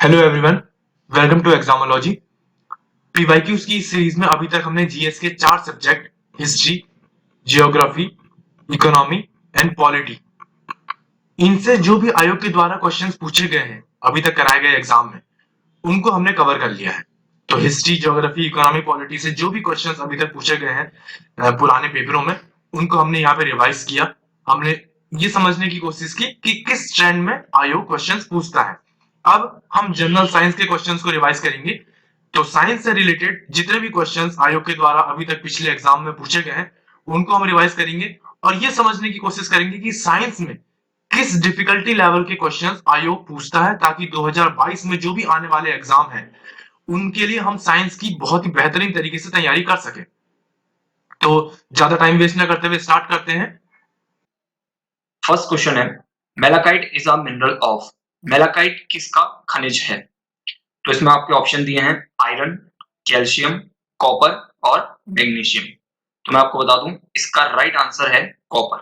Hello everyone, welcome to Examology. PYQs की इस series में अभी तक हमने जीएस के 4 subject history, geography, economy and polity, इनसे जो भी आयोग के द्वारा क्वेश्चंस पूछे गए हैं अभी तक कराए गए एग्जाम में, उनको हमने कवर कर लिया है। तो हिस्ट्री, ज्योग्राफी, इकोनॉमी, पॉलिटी से जो भी क्वेश्चंस अभी तक पूछे गए हैं पुराने पेपरों में, उनको हमने यहाँ पे रिवाइज किया। हमने ये समझने की कोशिश की कि किस ट्रेंड में आयोग क्वेश्चंस पूछता है। अब हम जनरल साइंस के क्वेश्चंस को रिवाइज करेंगे। तो साइंस से रिलेटेड जितने भी क्वेश्चंस आयोग के द्वारा अभी तक पिछले एग्जाम में पूछे गए हैं, उनको हम रिवाइज करेंगे और ये समझने की कोशिश करेंगे कि साइंस में किस डिफिकल्टी लेवल के क्वेश्चंस आयोग पूछता है, ताकि 2022 में जो भी आने वाले एग्जाम है उनके लिए हम साइंस की बहुत ही बेहतरीन तरीके से तैयारी कर सके। तो ज्यादा टाइम वेस्ट न करते हुए स्टार्ट करते हैं। फर्स्ट क्वेश्चन है, malachite is a mineral of. Malachite किसका खनिज है? तो इसमें आपके ऑप्शन दिए हैं आयरन, कैल्शियम, कॉपर और मैग्नीशियम। तो मैं आपको बता दूं, इसका राइट आंसर है कॉपर।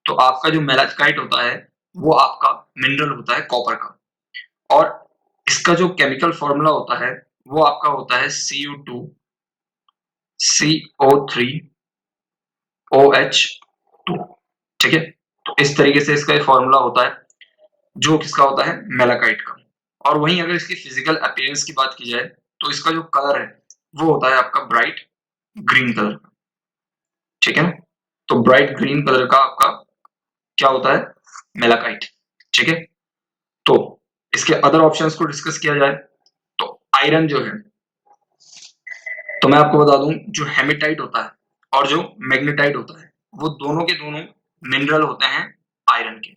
तो आपका जो मेलाकाइट होता है वो आपका मिनरल होता है कॉपर का, और इसका जो केमिकल फॉर्मूला होता है वो आपका होता है Cu2 CO3 OH2। ठीक है, तो इस तरीके से इसका फॉर्मूला होता है जो किसका होता है, मेलाकाइट का। और वहीं अगर इसकी फिजिकल अपीयरेंस की बात की जाए तो इसका जो कलर है वो होता है आपका ब्राइट ग्रीन कलर का। ठीक है ना, तो ब्राइट ग्रीन कलर का आपका क्या होता है, मेलाकाइट। ठीक है, तो इसके अदर ऑप्शंस को डिस्कस किया जाए तो आयरन जो है, तो मैं आपको बता दूं, जो हेमेटाइट होता है और जो मैग्नेटाइट होता है वो दोनों के दोनों मिनरल होते हैं आयरन के।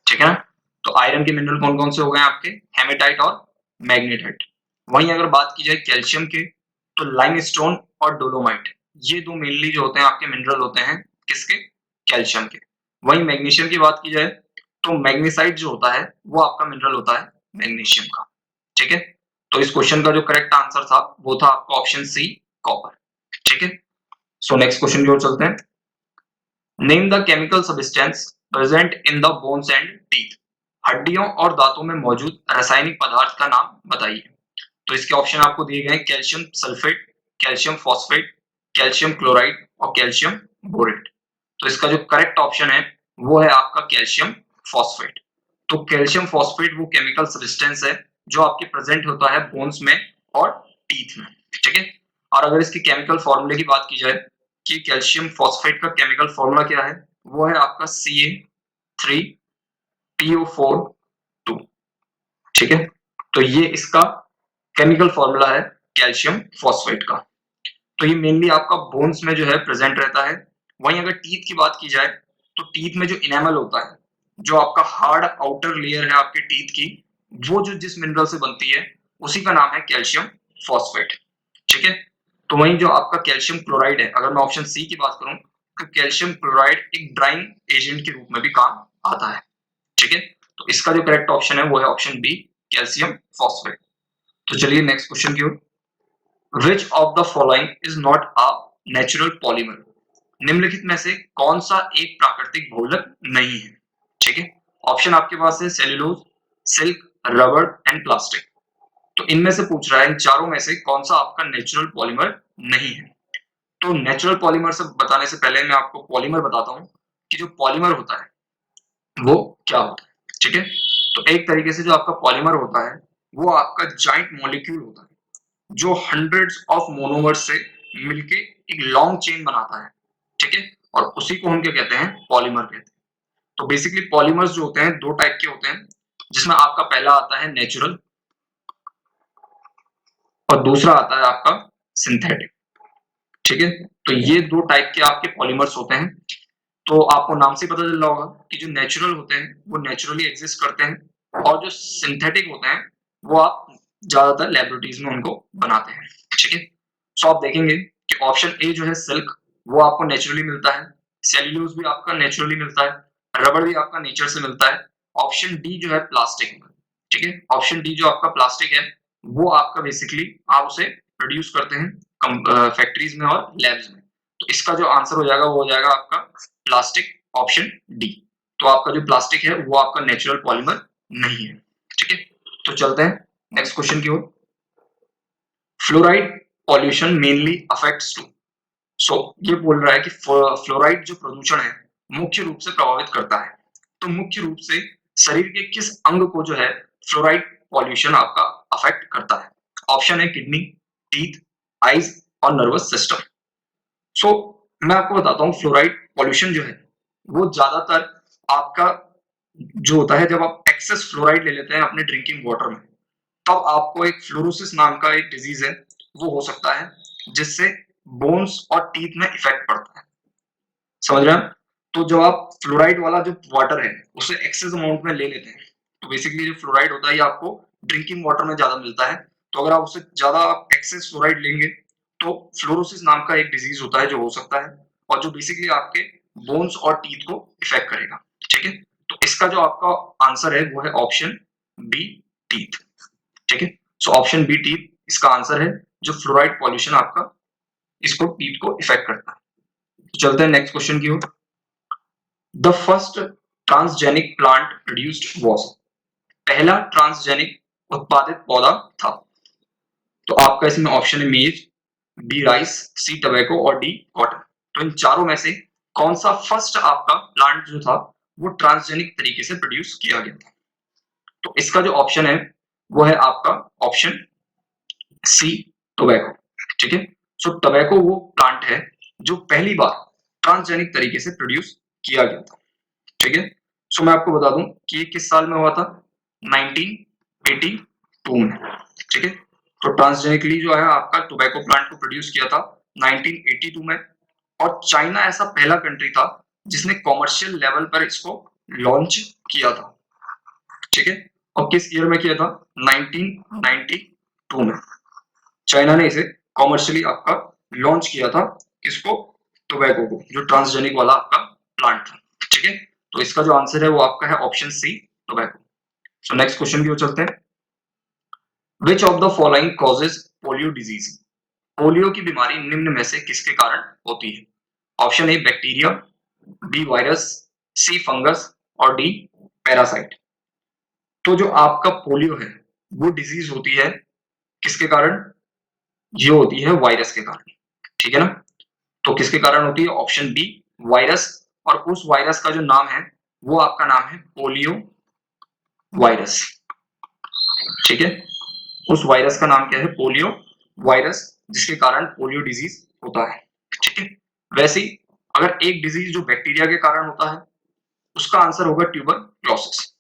ठीक है ना, तो आयरन के मिनरल कौन कौन से हो गए आपके, हेमेटाइट और मैग्नेटाइट। वहीं अगर बात की जाए कैल्शियम के, तो लाइमस्टोन और डोलोमाइट, ये दो मेनली जो होते हैं आपके मिनरल होते हैं किसके, कैल्शियम के। वहीं मैग्नीशियम की बात की जाए तो मैग्नीसाइट जो होता है वो आपका मिनरल होता है मैग्नीशियम का। ठीक है, तो इस क्वेश्चन का जो करेक्ट आंसर था वो था आपका ऑप्शन सी, कॉपर। ठीक है, सो नेक्स्ट क्वेश्चन की ओर चलते हैं। Name the chemical substance present in the bones and teeth. हड्डियों और दांतों में मौजूद रासायनिक पदार्थ का नाम बताइए। तो इसके ऑप्शन आपको दिए गए हैं calcium sulphate, calcium phosphate, calcium chloride और कैल्शियम बोरेट। तो इसका जो करेक्ट ऑप्शन है वो है आपका कैल्शियम फॉस्फेट। तो कैल्शियम फॉस्फेट वो केमिकल सब्सटेंस है जो आपके प्रेजेंट होता है बोन्स में और टीथ में। ठीक है, और अगर इसके केमिकल फॉर्मूले की बात की जाए कि कैल्शियम फॉस्फेट का केमिकल फॉर्मूला क्या है, वो है आपका Ca3PO4 2। ठीक है, तो ये इसका केमिकल फॉर्मूला है कैल्शियम फॉस्फेट का। तो ये मेनली आपका बोन्स में जो है प्रेजेंट रहता है। वहीं अगर टीथ की बात की जाए तो टीथ में जो इनेमल होता है, जो आपका हार्ड आउटर लेयर है आपके टीथ की, वो जो जिस मिनरल से बनती है उसी का नाम है कैल्शियम फॉस्फेट। ठीक है, तो वहीं जो आपका कैल्शियम क्लोराइड है, अगर मैं ऑप्शन सी की बात करूं तो कैल्शियम क्लोराइड एक ड्राइंग एजेंट के रूप में भी काम आता है। ठीक है, तो इसका जो करेक्ट ऑप्शन है वो है ऑप्शन बी, कैल्शियम फॉस्फेट। तो चलिए नेक्स्ट क्वेश्चन की ओर। Which of the following is not a natural polymer. निम्नलिखित में से कौन सा एक प्राकृतिक बहुलक नहीं है? ठीक है, ऑप्शन आपके पास है cellulose, silk, rubber and plastic. तो इनमें से पूछ रहा है इन चारों में से कौन सा आपका नेचुरल पॉलीमर नहीं है। तो नेचुरल पॉलीमर से बताने से पहले मैं आपको पॉलीमर बताता हूं कि जो पॉलीमर होता है वो क्या होता है। ठीक है, तो एक तरीके से जो आपका पॉलीमर होता है वो आपका जाइंट मॉलिक्यूल होता है जो हंड्रेड्स ऑफ मोनोमर्स से मिलके एक लॉन्ग चेन बनाता है। ठीक है, और उसी को हम क्या कहते हैं, पॉलीमर कहते हैं। तो बेसिकली पॉलीमर्स जो होते हैं दो टाइप के होते हैं, जिसमें आपका पहला आता है नेचुरल और दूसरा आता है आपका सिंथेटिक। ठीक है, तो ये दो टाइप के आपके पॉलीमर्स होते हैं। तो आपको नाम से पता चल रहा होगा कि जो नेचुरल होते हैं वो नेचुरली एग्जिस्ट करते हैं, और जो सिंथेटिक होते हैं वो आप ज्यादातर लेबोरेटरीज में उनको बनाते हैं। ठीक है, सो आप देखेंगे कि ऑप्शन ए जो है सिल्क, वो आपको नेचुरली मिलता है। सेल्यूलोज भी आपका नेचुरली मिलता है, रबर भी आपका नेचर से मिलता है। ऑप्शन डी जो है प्लास्टिक। ठीक है, ऑप्शन डी जो आपका प्लास्टिक है वो आपका बेसिकली आप उसे प्रोड्यूस करते हैं फैक्ट्रीज में और लैब्स में। तो इसका जो आंसर हो जाएगा वो हो जाएगा आपका प्लास्टिक, ऑप्शन डी। तो आपका जो प्लास्टिक है वो आपका नेचुरल पॉलीमर नहीं है। ठीक है, तो चलते हैं नेक्स्ट क्वेश्चन की ओर। Fluoride pollution mainly affects to. So ये बोल रहा है कि फ्लोराइड जो प्रदूषण है मुख्य रूप से प्रभावित करता है। तो मुख्य रूप से शरीर के किस अंग को जो है फ्लोराइड पॉल्यूशन आपका अफेक्ट करता है? ऑप्शन है किडनी, टीथ, आईज और नर्वस सिस्टम। सो मैं आपको बताता हूँ फ्लोराइड पॉल्यूशन जो है वो ज्यादातर आपका जो होता है जब आप एक्सेस फ्लोराइड ले लेते हैं अपने ड्रिंकिंग वाटर में, तब आपको एक फ्लोरोसिस नाम का एक डिजीज है वो हो सकता है, जिससे बोन्स और टीथ में इफेक्ट पड़ता है। समझ रहे हैं? तो जब आप फ्लोराइड वाला जो वाटर है उसे एक्सेस अमाउंट में ले लेते हैं, तो बेसिकली जो फ्लोराइड होता है ये आपको ड्रिंकिंग वाटर में ज्यादा मिलता है। तो अगर आप उससे ज्यादा एक्सेस फ्लोराइड लेंगे तो फ्लोरोसिस नाम का एक डिजीज होता है जो हो सकता है, और जो बेसिकली आपके बोन्स और टीथ को इफेक्ट करेगा। ठीक है, तो इसका जो आपका आंसर है वो है ऑप्शन बी, टीथ। ठीक है, सो ऑप्शन बी, टीथ इसका आंसर है, जो फ्लोराइड पॉल्यूशन आपका इसको टीथ को इफेक्ट करता है। तो चलते हैं नेक्स्ट क्वेश्चन की ओर। The first transgenic plant produced was. पहला ट्रांसजेनिक उत्पादित पौधा था। तो आपका इसमें ऑप्शन है maize, B rice, C tobacco और डी कॉटन। तो इन चारों में से कौन सा फर्स्ट आपका प्लांट जो था वो ट्रांसजेनिक तरीके से प्रोड्यूस किया गया था? तो इसका जो ऑप्शन है वो है आपका ऑप्शन सी, टोबैको। ठीक है, सो टोबैको वो प्लांट है जो पहली बार ट्रांसजेनिक तरीके से प्रोड्यूस किया गया था। ठीक है, सो मैं आपको बता दूं कि ये किस साल में हुआ था? 1982 में। ठीक है, तो ट्रांसजेनिकली जो है आपका टोबैको प्लांट को प्रोड्यूस किया था 1982 में, और चाइना ऐसा पहला कंट्री था जिसने कॉमर्शियल लेवल पर इसको लॉन्च किया था। ठीक है, और किस ईयर में किया था? 1992 में चाइना ने इसे कॉमर्शियली आपका लॉन्च किया था। किसको? टोबैको को, जो ट्रांसजेनिक वाला आपका प्लांट था। ठीक है, तो इसका जो आंसर है वो आपका है option C, tobacco. So next question की ओर चलते हैं। Which of the following causes polio disease. Polio की बीमारी निम्न में से किसके कारण होती है? Option A bacteria, B virus, C fungus और डी पैरासाइट। तो जो आपका पोलियो है वो डिजीज होती है किसके कारण? ये होती है वायरस के कारण। ठीक है ना, तो किसके कारण होती है? Option B, virus. और उस वायरस का जो नाम है वो आपका नाम है पोलियो वायरस। ठीक है, उस वायरस का नाम क्या है? पोलियो वायरस, जिसके कारण पोलियो डिजीज होता है। ठीक है, वैसे ही अगर एक डिजीज जो बैक्टीरिया के कारण होता है उसका आंसर होगा ट्यूबरक्लोसिस।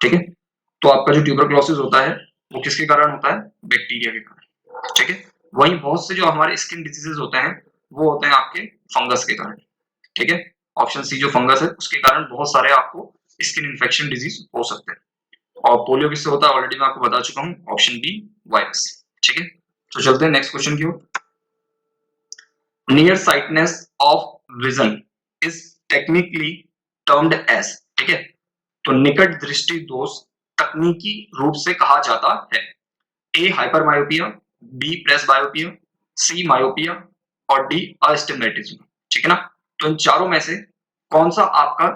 ठीक है, तो आपका जो ट्यूबरक्लोसिस होता है वो किसके कारण होता है? बैक्टीरिया के कारण। ठीक है, वहीं बहुत से जो हमारे स्किन डिजीजेस होते हैं वो होते हैं आपके फंगस के कारण। ठीक है, ऑप्शन सी जो फंगस है उसके कारण बहुत सारे आपको स्किन इन्फेक्शन डिजीज हो सकते हैं। और पोलियो किससे होता है ऑलरेडी मैं आपको बता चुका हूँ, ऑप्शन बी, वायरस। ठीक है, तो चलते हैं नेक्स्ट क्वेश्चन की ओर। Near sightedness of vision is technically termed as. ठीक है, तो निकट दृष्टि दोष तकनीकी रूप से कहा जाता है। ए हाइपर मायोपिया, बी प्रेस बायोपिया, सी मायोपिया और डी अस्टिग्मेटिज्म। ठीक है ना, तो इन चारों में से कौन सा आपका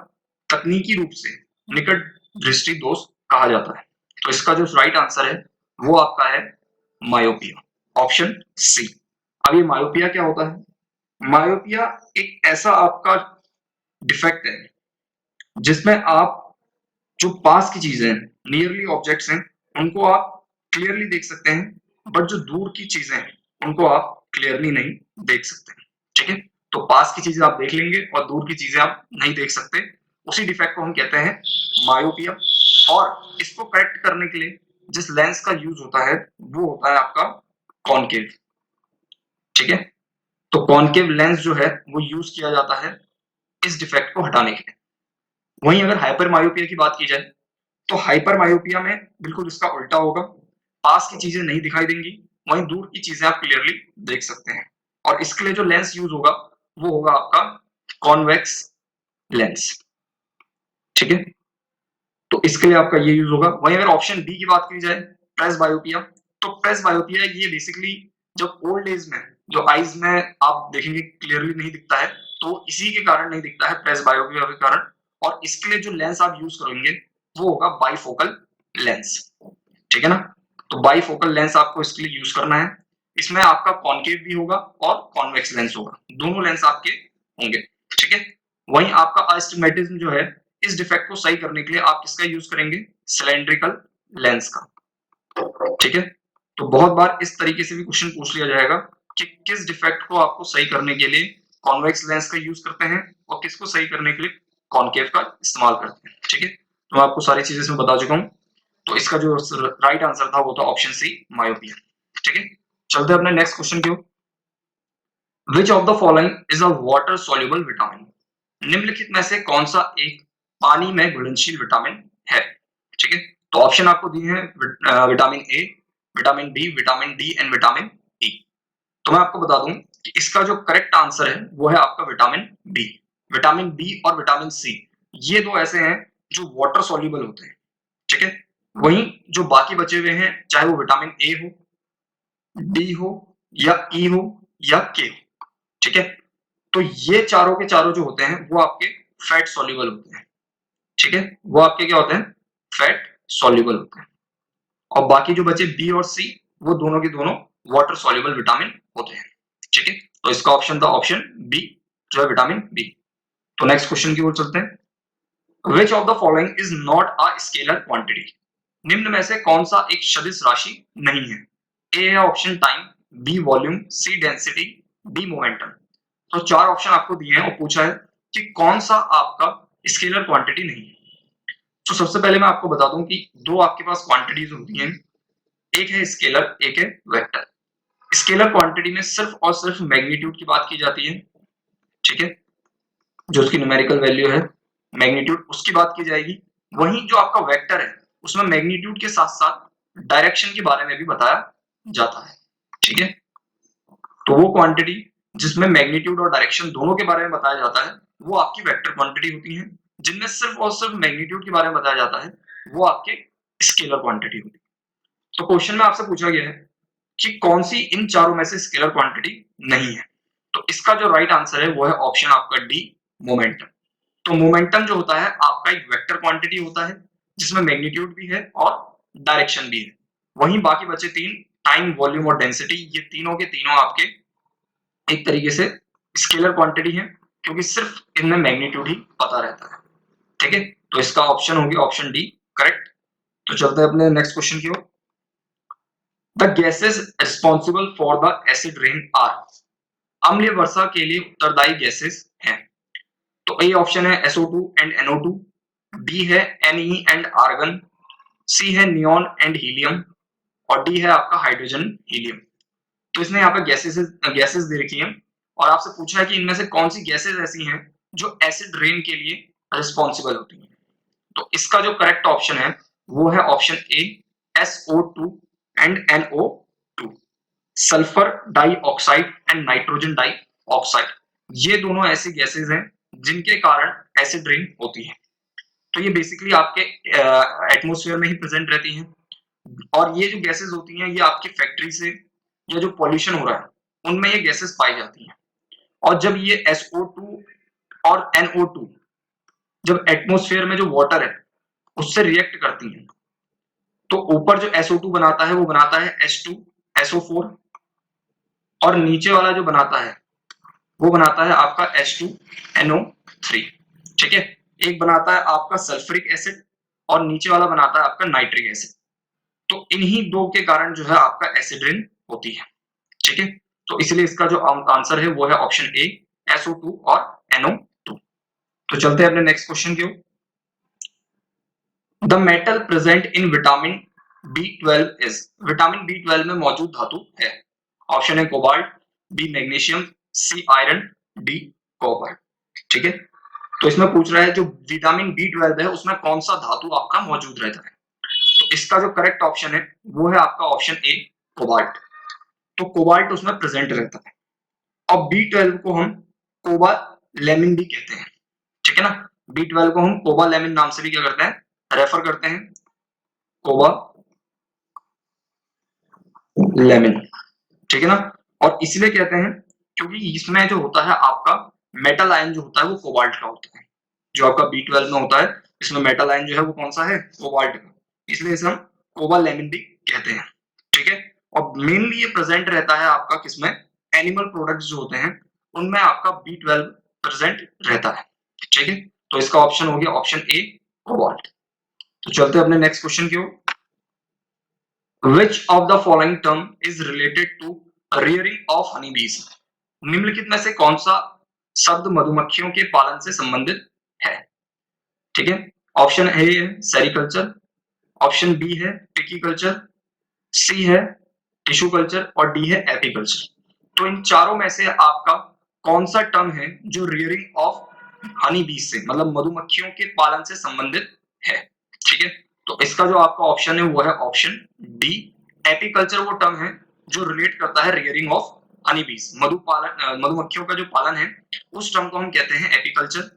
तकनीकी रूप से निकट दृष्टि दोष कहा जाता है? तो इसका जो राइट आंसर है वो आपका है मायोपिया, ऑप्शन सी। अब ये मायोपिया क्या होता है? मायोपिया एक ऐसा आपका डिफेक्ट है जिसमें आप जो पास की चीजें हैं, नियरली ऑब्जेक्ट्स हैं, उनको आप क्लियरली देख सकते हैं, बट जो दूर की चीजें हैं उनको आप क्लियरली नहीं देख सकते। ठीक है, तो पास की चीजें आप देख लेंगे और दूर की चीजें आप नहीं देख सकते, उसी डिफेक्ट को हम कहते हैं मायोपिया। और इसको करेक्ट करने के लिए जिस लेंस का यूज होता है वो होता है आपका कॉनकेव। ठीक है, तो कॉनकेव लेंस जो है वो यूज किया जाता है इस डिफेक्ट को हटाने के लिए। वहीं अगर हाइपर मायोपिया की बात की जाए तो हाइपर मायोपिया में बिल्कुल इसका उल्टा होगा, पास की चीजें नहीं दिखाई देंगी, वहीं दूर की चीजें आप क्लियरली देख सकते हैं। और इसके लिए जो लेंस यूज होगा वो होगा आपका कॉन्वेक्स लेंस। ठीक है, तो इसके लिए आपका ये यूज होगा। वहीं अगर ऑप्शन बी की बात की जाए प्रेस बायोपिया, तो प्रेस बायोपिया ये बेसिकली जब ओल्ड एज में जो आईज में आप देखेंगे क्लियरली नहीं दिखता है, तो इसी के कारण नहीं दिखता है, प्रेस बायोपिया के कारण। और इसके लिए जो लेंस आप यूज करेंगे वो होगा बाइफोकल लेंस। ठीक है ना। तो बाईफोकल लेंस आपको इसके लिए यूज करना है। इसमें आपका कॉनकेव भी होगा और कॉन्वेक्स लेंस होगा, दोनों लेंस आपके होंगे, ठीक है। वहीं आपका अस्टिग्मेटिज्म जो है, इस डिफेक्ट को सही करने के लिए आप किसका यूज करेंगे, सिलेंड्रिकल लेंस का, ठीक है। तो बहुत बार इस तरीके से भी क्वेश्चन पूछ लिया जाएगा कि किस डिफेक्ट को आपको सही करने के लिए कॉन्वेक्स लेंस का यूज करते हैं और किसको सही करने के लिए कॉनकेव का इस्तेमाल करते हैं, ठीक है। तो मैं आपको सारी चीजें इसमें बता चुका हूं। तो इसका जो राइट आंसर था वो था ऑप्शन सी, मायोपिया, ठीक है। चलते हैं अपने नेक्स्ट क्वेश्चन की ओर। Which of the following is a water soluble vitamin, निम्नलिखित में से कौन सा एक पानी में घुलनशील विटामिन है, ठीक है। तो ऑप्शन आपको दिए हैं vitamin A, vitamin B, vitamin D and vitamin E. तो मैं आपको बता दूं कि इसका जो करेक्ट आंसर है वो है आपका विटामिन बी। विटामिन बी और विटामिन सी, ये दो ऐसे हैं जो वाटर सॉल्युबल होते हैं, ठीक है। वहीं जो बाकी बचे हुए हैं, चाहे वो विटामिन ए हो, डी हो, या ई हो, या के हो, ठीक है। तो ये चारों के चारों जो होते हैं वो आपके फैट सॉल्युबल होते हैं, ठीक है। वो आपके क्या होते हैं, फैट सॉल्युबल होते हैं। और बाकी जो बचे बी और सी, वो दोनों के दोनों वाटर सॉल्युबल विटामिन होते हैं, ठीक है। तो इसका ऑप्शन था ऑप्शन बी, जो है विटामिन बी। तो नेक्स्ट क्वेश्चन की ओर चलते हैं। Which of the following is not a scalar quantity, निम्न में से कौन सा एक सदिश राशि नहीं है। ए है ऑप्शन टाइम, बी वॉल्यूम, सी डेंसिटी, डी मोमेंटम। तो चार ऑप्शन आपको दिए हैं और पूछा है कि कौन सा आपका स्केलर क्वांटिटी नहीं है। तो सबसे पहले मैं आपको बता दूं कि दो आपके पास क्वांटिटीज होती हैं, एक है स्केलर, एक है वेक्टर। स्केलर क्वांटिटी में सिर्फ और सिर्फ मैग्नीट्यूड की बात की जाती है, ठीक है, जो उसकी न्यूमेरिकल वैल्यू है, मैग्नीट्यूड, उसकी बात की जाएगी। वहीं जो आपका वेक्टर है, उसमें मैग्नीट्यूड के साथ साथ डायरेक्शन के बारे में भी बताया जाता है, ठीक है। तो वो क्वांटिटी जिसमें मैग्नीट्यूड और डायरेक्शन दोनों के बारे में बताया जाता है, वो आपकी वेक्टर क्वांटिटी होती है। जिनमें सिर्फ और सिर्फ मैग्नीट्यूड के बारे में बताया जाता है, वो आपके स्केलर क्वांटिटी होती है। तो क्वेश्चन में आपसे पूछा गया है कि कौन सी इन चारों में से स्केलर क्वांटिटी नहीं है। तो इसका जो राइट आंसर है वो है ऑप्शन आपका डी, मोमेंटम। तो मोमेंटम जो होता है आपका एक वेक्टर क्वांटिटी होता है, जिसमें मैग्नीट्यूड भी है और डायरेक्शन भी है। वहीं बाकी बचे तीन, टाइम, वॉल्यूम और डेंसिटी, ये तीनों के तीनों आपके एक तरीके से स्केलर क्वांटिटी है, क्योंकि सिर्फ इनमें मैग्नीट्यूड ही पता रहता है, ठीक है। तो इसका ऑप्शन होगी ऑप्शन डी, करेक्ट। तो चलते हैं अपने नेक्स्ट क्वेश्चन की ओर। The gases responsible for the acid rain are, अम्लीय वर्षा के लिए उत्तरदायी गैसेस हैं। तो ए ऑप्शन है SO2 एंड NO2, बी है Ne एंड आर्गन, सी है नियॉन एंड हीलियम, और डी है आपका हाइड्रोजन हीलियम। तो इसने यहाँ पे गैसेस दे रखी है और आपसे पूछा है कि इनमें से कौन सी गैसेस ऐसी हैं जो एसिड रेन के लिए रिस्पॉन्सिबल होती हैं। तो इसका जो करेक्ट ऑप्शन है वो है option A, SO2 and NO2, sulphur dioxide and nitrogen dioxide. ये दोनों ऐसी गैसेस हैं जिनके कारण एसिड रेन होती है। तो ये बेसिकली आपके एटमॉस्फेयर में ही प्रेजेंट रहती हैं, और ये जो गैसेस होती हैं ये आपकी फैक्ट्री से या जो पॉल्यूशन हो रहा है उनमें ये गैसेस पाई जाती हैं। और जब ये SO2 और NO2 जब एटमॉस्फेयर में जो वाटर है उससे रिएक्ट करती हैं, तो ऊपर जो SO2 बनाता है वो बनाता है H2SO4, और नीचे वाला जो बनाता है वो बनाता है आपका H2NO3, ठीक है। एक बनाता है आपका सल्फ्यूरिक एसिड और नीचे वाला बनाता है आपका नाइट्रिक एसिड। तो इन्हीं दो के कारण जो है आपका एसिड रेन होती है, ठीक है। तो इसलिए इसका जो आंसर है वो है ऑप्शन ए, SO2 और NO2। तो चलते हैं अपने नेक्स्ट क्वेश्चन की ओर। The metal present in vitamin B12 is, vitamin B12 में मौजूद धातु है। ऑप्शन है cobalt, B magnesium, C iron, D copper, ठीक है। तो इसमें पूछ रहा है जो विटामिन B12 है उसमें कौन सा धातु आपका मौजूद रहता है। तो इसका जो करेक्ट ऑप्शन है वो है आपका ऑप्शन ए, कोबाल्ट। तो कोबाल्ट उसमें प्रेजेंट रहता है। और B12 को हम कोबालैमिन भी कहते हैं, ठीक है ना। B12 को हम कोबालैमिन नाम से भी क्या करते हैं, रेफर करते हैं, कोबालैमिन, ठीक है ना। और इसलिए कहते हैं क्योंकि इसमें जो होता है आपका मेटल आयन जो होता है वो कोबाल्ट का होता है। जो आपका B12 में होता है इसमें मेटल आयन जो है वो कौन सा है, कोबाल्ट का, इसलिए इसे हम कोबालैमिन भी कहते हैं, ठीक है। और मेनली ये प्रेजेंट रहता है आपका किसमें, एनिमल प्रोडक्ट्स जो होते हैं उनमें आपका B12 प्रेजेंट रहता है, ठीक है। तो इसका ऑप्शन हो गया ऑप्शन ए कोबाल्ट। तो चलते हैं अपने नेक्स्ट क्वेश्चन की ओर। Which of the following term is related to rearing of honeybees? निम्नलिखित में से कौन सा शब्द मधुमक्खियों के पालन से संबंधित है, ठीक है। ऑप्शन ए है सेरिकल्चर, ऑप्शन बी है पिकीकल्चर, सी है टिश्यू कल्चर और डी है एपीकल्चर। तो इन चारों में से आपका कौन सा टर्म है जो रियरिंग ऑफ हनी बीज से मतलब मधुमक्खियों के पालन से संबंधित है, ठीक है। तो इसका जो आपका ऑप्शन है वो है ऑप्शन डी एपीकल्चर। वो टर्म है जो रिलेट करता है रियरिंग ऑफ हनी बीज, मधुमक्खियों का जो पालन है उस टर्म को हम कहते हैं एपीकल्चर।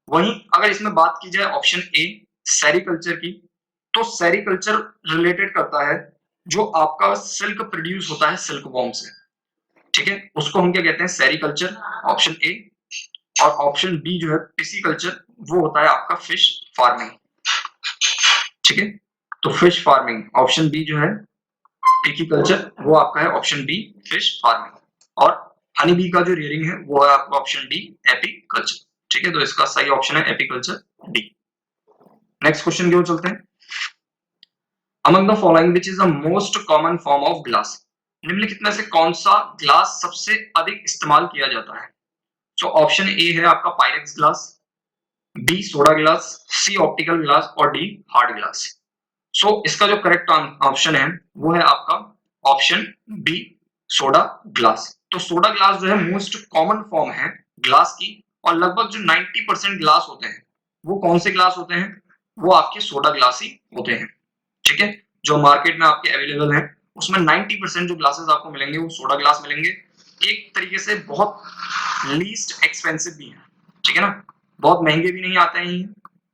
वहीं अगर इसमें बात की जाए ऑप्शन ए सेरिकल्चर की, तो सेरिकल्चर रिलेटेड करता है जो आपका सिल्क प्रोड्यूस होता है सिल्क वॉर्म से, ठीक है, उसको हम क्या कहते हैं सेरिकल्चर, ऑप्शन ए। और ऑप्शन बी जो है पिसीकल्चर, वो होता है आपका फिश फार्मिंग, ठीक है। तो फिश फार्मिंग ऑप्शन बी जो है पिकीकल्चर, वो आपका है ऑप्शन बी फिश फार्मिंग। और हनी बी का जो रियरिंग है वो है आपका ऑप्शन डी एपीकल्चर, ठीक है। तो इसका सही ऑप्शन है एपीकल्चर डी। नेक्स्ट क्वेश्चन की ओर चलते हैं। Among the following which is the most common form of glass? निम्नलिखित में से कौन सा ग्लास सबसे अधिक इस्तेमाल किया जाता है? सो ऑप्शन ए है आपका Pyrex glass, B soda glass, C optical glass और डी हार्ड ग्लास। सो इसका जो करेक्ट ऑप्शन है वो है आपका ऑप्शन बी सोडा ग्लास। तो सोडा ग्लास जो है मोस्ट कॉमन फॉर्म है ग्लास की, और लगभग जो 90% ग्लास होते हैं वो कौन से ग्लास होते हैं, वो आपके सोडा ग्लास ही होते हैं, ठीक है। जो मार्केट में आपके अवेलेबल है उसमें 90% जो ग्लासेस आपको मिलेंगे वो सोडा ग्लास मिलेंगे। एक तरीके से बहुत लीस्ट एक्सपेंसिव भी है, ठीक है ना, बहुत महंगे भी नहीं आते हैं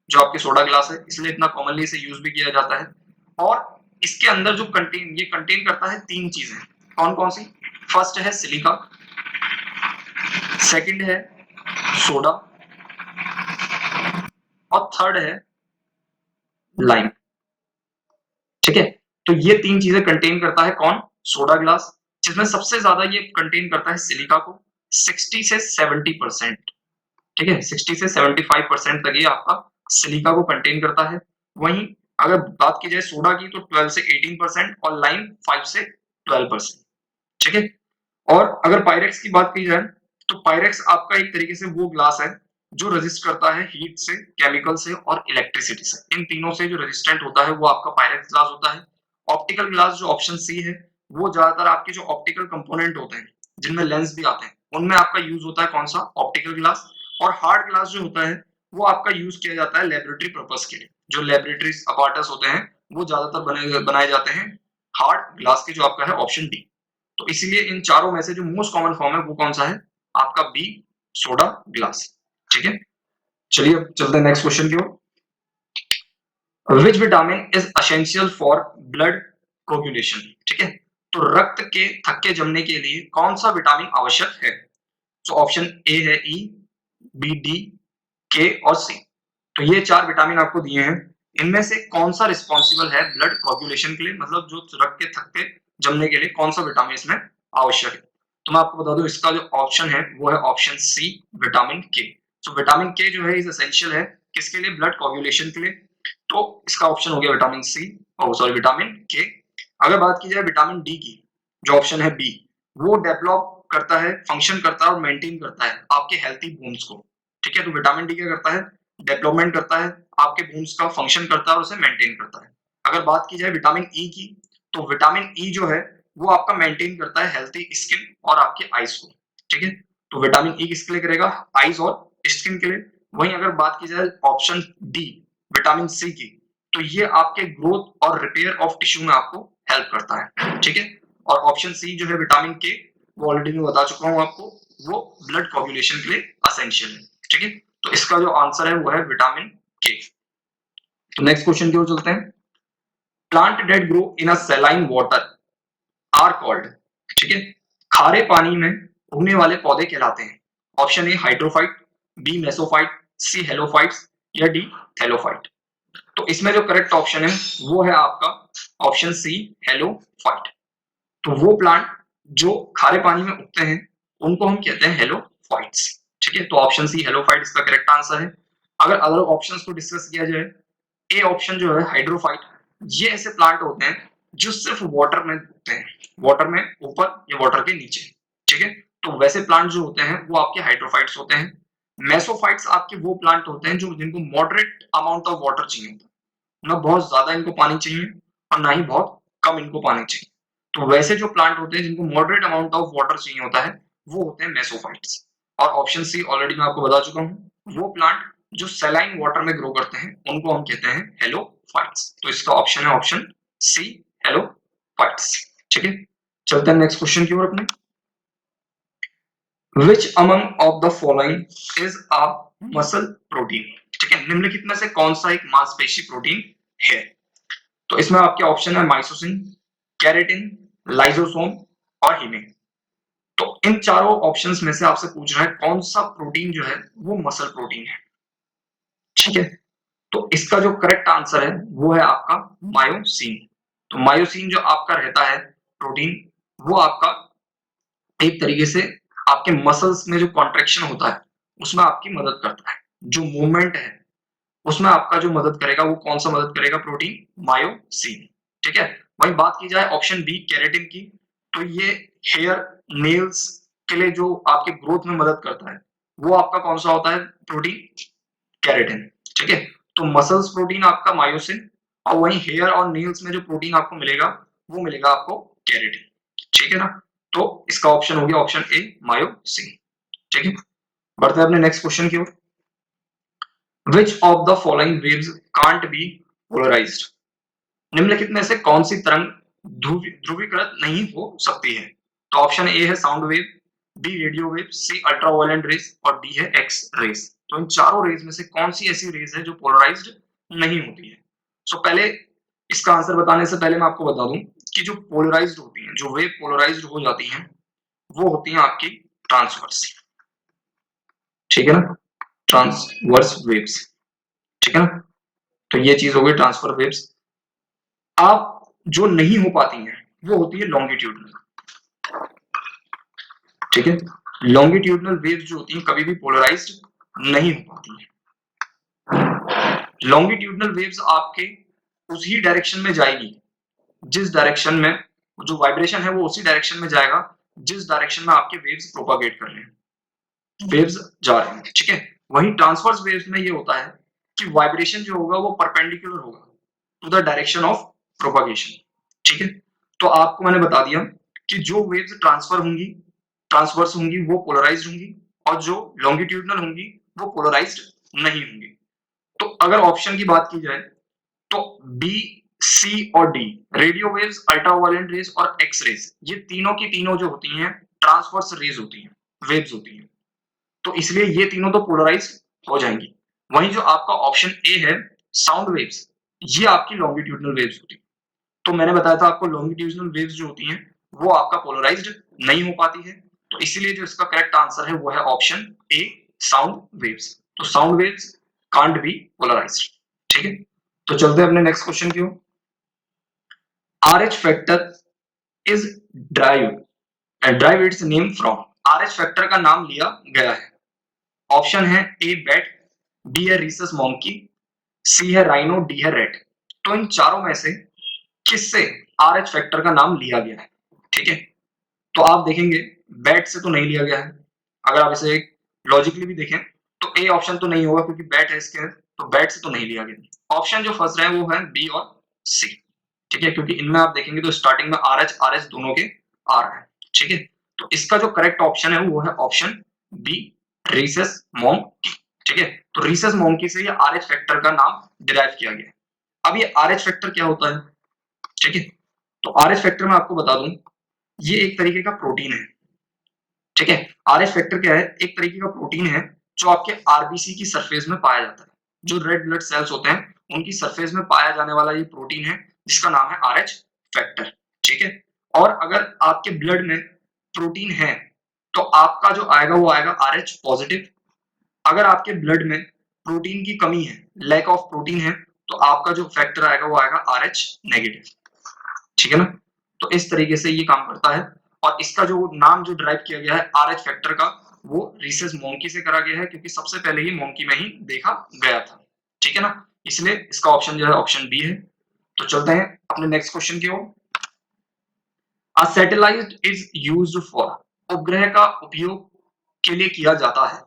जो आपके सोडा ग्लास है, इसलिए इतना कॉमनली इसे यूज भी किया जाता है। और इसके अंदर जो ये कंटेन करता है तीन चीजें, कौन कौन सी, फर्स्ट है सिलिका, सेकंड है सोडा और थर्ड है लाइम, ठीक है। तो ये तीन चीजें कंटेन करता है कौन, सोडा ग्लास, जिसमें सबसे ज्यादा ये कंटेन करता है सिलिका को 60 से 70%, ठीक है, 60 से 75% तक ये आपका सिलिका को कंटेन करता है। वहीं अगर बात की जाए सोडा की तो 12 से 18% और लाइम 5 से 12%, ठीक है। और अगर पायरेक्स की बात की जाए तो पायरेक्स आपका एक तरीके से वो ग्लास है जो रेजिस्ट करता है हीट से, केमिकल से और इलेक्ट्रिसिटी से। इन तीनों से जो रेजिस्टेंट होता है वो आपका पायरेक्स ग्लास होता है। ऑप्टिकल ग्लास जो ऑप्शन सी है वो ज्यादातर आपके जो ऑप्टिकल कंपोनेंट होते हैं जिनमें लेंस भी आते हैं उनमें आपका यूज होता है कौन सा, ऑप्टिकल ग्लास। और हार्ड ग्लास जो होता है वो आपका यूज किया जाता है लेबोरेटरी पर्पस के लिए, जो लेबोरेटरी अपैरेटस होते हैं वो ज्यादातर बनाए जाते हैं हार्ड ग्लास के, जो आपका है ऑप्शन डी। तो इसीलिए इन चारों में से जो मोस्ट कॉमन फॉर्म है वो कौन सा है, आपका बी सोडा ग्लास, ठीक है। चलिए अब चलते हैं नेक्स्ट क्वेश्चन की ओर। Which vitamin is essential for blood coagulation, ठीक है। तो रक्त के थक्के जमने के लिए कौन सा विटामिन आवश्यक है? तो ऑप्शन ए है ई, बी डी, के और सी। तो ये चार विटामिन आपको दिए हैं, इनमें से कौन सा रिस्पॉन्सिबल है ब्लड कोगुलेशन के लिए, मतलब जो रक्त के थक्के जमने के लिए कौन सा विटामिन इसमें आवश्यक है? तो मैं आपको बता दूं इसका जो ऑप्शन है वो है ऑप्शन सी विटामिन के। तो विटामिन के जो है इज एसेंशियल है किसके लिए, ब्लड कोगुलेशन के लिए। तो इसका ऑप्शन हो गया विटामिन सी, सॉरी विटामिन के। अगर बात की जाए विटामिन डी की, जो ऑप्शन है बी, वो डेवलप करता है, फंक्शन करता है और मेंटेन करता है आपके हेल्थी बोन्स को, ठीक है। तो विटामिन डी क्या करता है, डेवलपमेंट करता है आपके बोन्स का, फंक्शन करता है और उसे मेंटेन करता है। अगर बात की जाए विटामिन ई की, तो विटामिन ई जो है वो आपका मेंटेन करता है हेल्थी स्किन और आपके आईज को, ठीक है। तो विटामिन ई किसके लिए करेगा, आईज और स्किन के लिए। वहीं अगर बात की जाए ऑप्शन डी विटामिन सी की, तो ये आपके ग्रोथ और रिपेयर ऑफ टिश्यू में आपको हेल्प करता है, ठीक है। और ऑप्शन सी जो है विटामिन के, वो ऑलरेडी मैं बता चुका हूं आपको, वो ब्लड कोगुलेशन के लिए असेंशियल है, ठीक है। तो इसका जो आंसर है वो है विटामिन के। तो नेक्स्ट क्वेश्चन की ओर चलते हैं। Plant that grow in a saline water are called, ठीक है, खारे पानी में उगने वाले पौधे कहलाते हैं। Option A hydrophyte, B mesophyte, C halophytes या डी थैलोफाइट। तो इसमें जो करेक्ट ऑप्शन है वो है आपका ऑप्शन सी हेलोफाइट। तो वो प्लांट जो खारे पानी में उगते हैं उनको हम कहते हैं हेलोफाइट्स। ठीक है, तो ऑप्शन सी हेलोफाइट इसका करेक्ट आंसर है। अगर अदर ऑप्शंस को डिस्कस किया जाए, ए ऑप्शन जो है हाइड्रोफाइट, ये ऐसे प्लांट होते हैं जो सिर्फ वाटर में उगते हैं, वाटर में ऊपर या वाटर के नीचे। ठीक है, तो वैसे प्लांट जो होते हैं वो आपके हाइड्रोफाइट्स होते हैं। मेसोफाइट्स आपके वो प्लांट होते हैं जो जिनको मॉडरेट अमाउंट ऑफ वाटर चाहिए होता है, ना बहुत ज्यादा इनको पानी चाहिए और ना ही बहुत कम इनको पानी चाहिए। तो वैसे जो प्लांट होते हैं जिनको मॉडरेट अमाउंट ऑफ वाटर चाहिए होता है वो होते हैं मेसोफाइट्स। और ऑप्शन सी ऑलरेडी मैं आपको बता चुका हूँ, वो प्लांट जो सैलाइन वाटर में ग्रो करते हैं उनको हम कहते हैं हेलोफाइट्स। तो इसका ऑप्शन है ऑप्शन सी हेलोफाइट्स। ठीक है, चलते हैं नेक्स्ट क्वेश्चन की ओर अपने। Which among of the following is a muscle protein? ठीक है, निम्नलिखित में से कौन सा एक मांसपेशी प्रोटीन है? तो इसमें आपके ऑप्शन है माइसोसिन, केराटिन, लाइसोसोम और हीमिन। तो इन चारों ऑप्शंस में से आपसे पूछ रहा है कौन सा प्रोटीन जो है वो मसल प्रोटीन है। ठीक है, तो इसका जो करेक्ट आंसर है वो है आपका मायोसिन। तो मायोसिन जो आपका रहता है प्रोटीन, वो आपका एक तरीके से आपके मसल्स में जो कॉन्ट्रैक्शन होता है उसमें आपकी मदद करता है, जो मूवमेंट है उसमें आपका जो मदद करेगा वो कौन सा मदद करेगा, प्रोटीन मायोसिन। ठीक है, वहीं बात की जाए ऑप्शन बी केराटिन की, तो ये हेयर नेल्स के लिए जो आपके ग्रोथ में मदद करता है वो आपका कौन सा होता है, प्रोटीन केराटिन। ठीक है, तो मसल्स प्रोटीन आपका मायोसिन और वहीं हेयर और नेल्स में जो प्रोटीन आपको मिलेगा वो मिलेगा आपको केराटिन। ठीक है ना, तो इसका ऑप्शन हो गया ऑप्शन ए मायोसिन। ठीक है, बढ़ते हैं अपने नेक्स्ट क्वेश्चन की ओर। Which of the following waves can't be polarized? निम्नलिखित में से कौन सी तरंग ध्रुवीकृत नहीं हो सकती है? तो ऑप्शन ए है sound wave, B radio wave, C ultraviolet rays और डी है एक्स रेज। तो इन चारों रेज में से कौन सी ऐसी रेज है जो पोलराइज्ड नहीं होती है? सो पहले इसका आंसर बताने से पहले मैं आपको बता दूं कि जो पोलराइज्ड होती हैं, जो वेव पोलराइज्ड हो जाती हैं, वो होती हैं आपकी ट्रांसवर्स। ठीक है ना, ट्रांसवर्स वेव्स। ठीक है ना, तो ये चीज हो गई ट्रांसफर वेव्स। आप जो नहीं हो पाती हैं वो होती है लॉन्गिट्यूडनल। ठीक है, लॉन्गिट्यूडनल वेव्स जो होती हैं कभी भी पोलराइज्ड नहीं हो पाती हैं। लॉन्गिट्यूडनल वेव्स आपके उसी डायरेक्शन में जाएगी जिस डायरेक्शन में जो वाइब्रेशन है वो उसी डायरेक्शन में जाएगा जिस डायरेक्शन में आपके वेव्स प्रोपागेट कर रहे हैं, वेव्स जा रहे हैं। ठीक है, वहीं ट्रांसवर्स वेव्स में ये होता है कि वाइब्रेशन जो होगा वो परपेंडिकुलर होगा to the direction of propagation. ठीक है, तो आपको मैंने बता दिया कि जो वेव्स ट्रांसफर होंगी, ट्रांसवर्स होंगी, वो पोलराइज्ड होंगी और जो लॉन्गिट्यूडनल होंगी वो पोलराइज्ड नहीं होंगी। तो अगर ऑप्शन की बात की जाए तो बी, सी और डी, रेडियो वेव्स, अल्ट्रावायलेंट रेज और एक्स रेज, ये तीनों की तीनों जो होती हैं ट्रांसवर्स रेज होती हैं, वेव्स होती हैं। तो इसलिए ये तीनों तो पोलराइज हो जाएंगी। वहीं जो आपका ऑप्शन ए है साउंड वेव्स, ये आपकी लॉन्गिट्यूडनल वेव्स होती है। तो मैंने बताया था आपको लॉन्गिट्यूडनल वेव्स जो होती हैं वो आपका पोलराइज्ड नहीं हो पाती है, तो इसीलिए जो इसका करेक्ट आंसर है वो है ऑप्शन ए साउंड वेव्स। तो sound waves can't be polarised. ठीक है, तो चलते हैं अपने नेक्स्ट क्वेश्चन की ओर। RH factor is drive its name from. RH factor का नाम लिया गया है। ऑप्शन है ए बैट, बी है रीसस मॉन्की, सी है राइनो, डी है रेट। तो इन चारों में से किससे RH फैक्टर का नाम लिया गया है? ठीक है, तो आप देखेंगे बैट से तो नहीं लिया गया है। अगर आप इसे लॉजिकली भी देखें तो ए ऑप्शन तो नहीं होगा क्योंकि बैट है इसके, तो बैट से तो नहीं लिया गया। ऑप्शन जो फर्स्ट रहे वो है बी और सी। ठीक है, क्योंकि इनमें आप देखेंगे तो स्टार्टिंग में RH दोनों के आ रहा है। ठीक है, तो इसका जो करेक्ट ऑप्शन है वो है ऑप्शन बी रीसस मॉन्की। ठीक है, तो रीसस मॉन्की से ये RH फैक्टर का नाम डिराइव किया गया। अब ये RH फैक्टर क्या होता है? ठीक है, तो RH फैक्टर मैं आपको बता दूं, ये एक तरीके का प्रोटीन है। ठीक है, RH फैक्टर क्या है? एक तरीके का प्रोटीन है जो आपके आरबीसी की सरफेस में पाया जाता है। जो रेड ब्लड सेल्स होते हैं उनकी सरफेस में पाया जाने वाला ये प्रोटीन है जिसका नाम है RH फैक्टर। ठीक है, और अगर आपके ब्लड में प्रोटीन है तो आपका जो आएगा वो आएगा RH पॉजिटिव। अगर आपके ब्लड में प्रोटीन की कमी है, लैक ऑफ प्रोटीन है, तो आपका जो फैक्टर आएगा वो आएगा RH नेगेटिव। ठीक है ना? तो इस तरीके से ये काम करता है और इसका जो नाम जो डिराइव किया गया है RH फैक्टर का, वो रीसस मोंकी से करा गया है क्योंकि सबसे पहले ही मोंकी में ही देखा गया था। ठीक है ना? इसलिए इसका ऑप्शन जो है ऑप्शन बी है। तो चलते हैं अपने नेक्स्ट क्वेश्चन की ओर। A satellite is used for, उपग्रह का उपयोग के लिए किया जाता है।